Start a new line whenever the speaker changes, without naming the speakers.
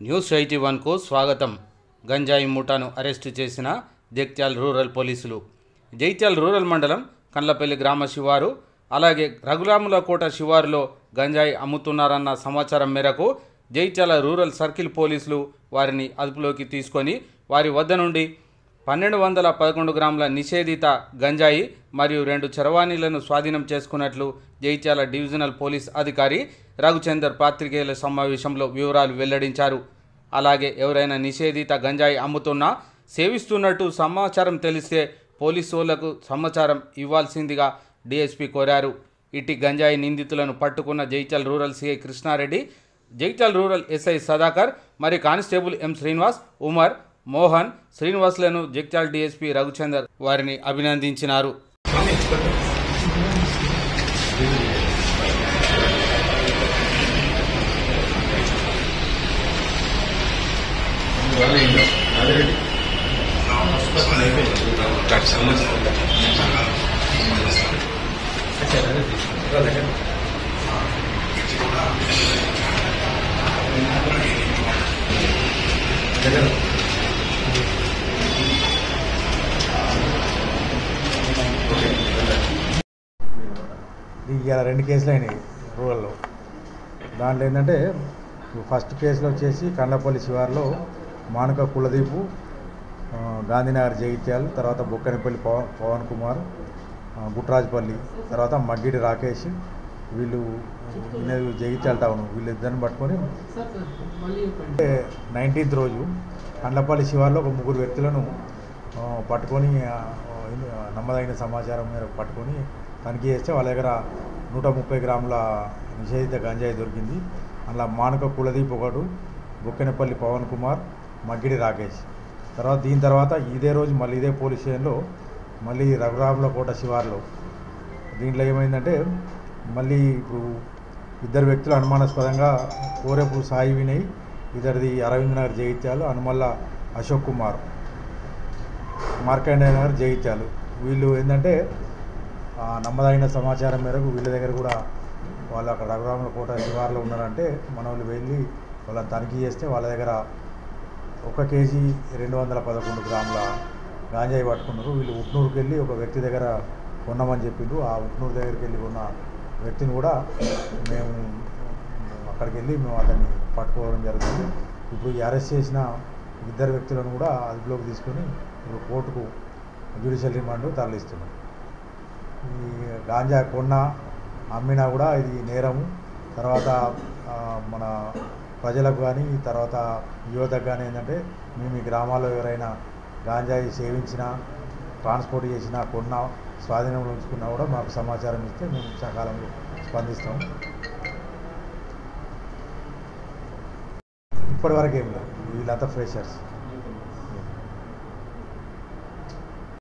News 81కు స్వాగతం. గంజాయి ముఠాను arrest చేసిన జగిత్యాల రూరల్ పోలీసులు. జగిత్యాల రూరల్ మండలం కండ్లపల్లి గ్రామ శివారు అలాగే రఘురాములకోట శివారులో గంజాయి అమ్ముతున్నారన్న సమాచారం మేరకు జగిత్యాల రూరల్ సర్కిల్ పోలీసులు వారిని అదుపులోకి తీసుకొని వారి వద్ద నుండి 1211 గ్రాముల నిషేధిత గంజాయి మరియు 2 చరవాణీలను స్వాధీనం చేసుకున్నట్లు జగిత్యాల డివిజనల్ పోలీస్ అధికారి రఘుచందర్ పాత్రికేయుల సమావేశంలో వివరాలు వెల్లడించారు. అలాగే ఎవరైనా నిషేధిత గంజాయి అమ్ముతున్నా సేవిస్తున్నట్టు సమాచారం తెలిస్తే పోలీసులకు సమాచారం ఇవ్వాల్సిందిగా డీఎస్పీ కోరారు. ఇట్టి గంజాయి నిందితులను పట్టుకున్న Jagtial rural CI Krishnareddy, Jagtial rural SI Sadakar మరియు కానిస్టేబుల్ ఎం శ్రీనివాస్, ఉమర్, మోహన్, శ్రీనివాసులను జగిత్యాల డీఎస్పీ రఘుచందర్ వారిని అభినందించినారు.
ఇలా 2 కేసులు అయినాయి రూరల్లో. దాంట్లో ఏంటంటే ఫస్ట్ కేసులో వచ్చేసి కండ్లపల్లి శివారులో మానక కులదీపు, గాంధీనగర్ జగిత్యాల, తర్వాత బొక్కనపల్లి పవన్ కుమార్, గుట్రాజపల్లి, తర్వాత మగ్గిడి రాకేష్, వీళ్ళు జగిత్యాల టౌన్, వీళ్ళిద్దరిని పట్టుకొని 19th రోజు కండ్లపల్లి శివారులో ఒక 3 వ్యక్తులను పట్టుకొని నమ్మదగిన సమాచారం మేరకు పట్టుకొని తనిఖీ చేస్తే వాళ్ళ దగ్గర 130 గ్రాముల నిషేధిత గంజాయి దొరికింది. అందులో మానక కులదీప్ ఒకడు, బొక్కెనపల్లి పవన్ కుమార్, మగ్గిడి రాకేష్. దీని తర్వాత ఇదే రోజు మళ్ళీ ఇదే పోలీస్ స్టేషన్లో మళ్ళీ రఘురాములకోట శివారులో దీంట్లో ఏమైందంటే మళ్ళీ ఇప్పుడు 2 వ్యక్తులు అనుమానాస్పదంగా కోరేపు సాయి వినయ్, ఇద్దరిది అరవింద్ నగర్ జగిత్యాలు, అనుమల్ల అశోక్ కుమార్, మార్కండేయ నగర్ జగిత్యాలు. వీళ్ళు ఏంటంటే నమ్మదగిన సమాచారం మేరకు వీళ్ళ దగ్గర కూడా వాళ్ళు అక్కడ రఘురాములకోట శివారులో ఉన్నారంటే మన వాళ్ళు వెళ్ళి వాళ్ళని తనిఖీ చేస్తే వాళ్ళ దగ్గర 1 కేజీ 211 గ్రాముల గాంజాయి పట్టుకున్నారు. వీళ్ళు ఉట్నూరుకి వెళ్ళి ఒక వ్యక్తి దగ్గర కొన్నామని చెప్పిండ్రు. ఆ ఉట్నూరు దగ్గరికి వెళ్ళి ఉన్న వ్యక్తిని కూడా మేము అక్కడికి వెళ్ళి మేము అతన్ని పట్టుకోవడం జరుగుతుంది. ఇప్పుడు ఈ అరెస్ట్ చేసిన 2 వ్యక్తులను కూడా అదుపులోకి తీసుకొని ఇప్పుడు కోర్టుకు జ్యుడిషియల్ రిమాండ్ తరలిస్తున్నాం. ఈ గాంజా కొన్నా అమ్మినా కూడా ఇది నేరము. తర్వాత మన ప్రజలకు కానీ తర్వాత యువతకు కానీ ఏంటంటే మేము ఈ గ్రామాల్లో ఎవరైనా గాంజాయి సేవించినా, ట్రాన్స్పోర్ట్ చేసినా, కొన్నా, స్వాధీనంలో ఉంచుకున్నా కూడా మాకు సమాచారం ఇస్తే మేము సకాలంలో స్పందిస్తాం. ఇప్పటివరకు ఏం లేదు, వీళ్ళంతా ఫ్రెషర్స్.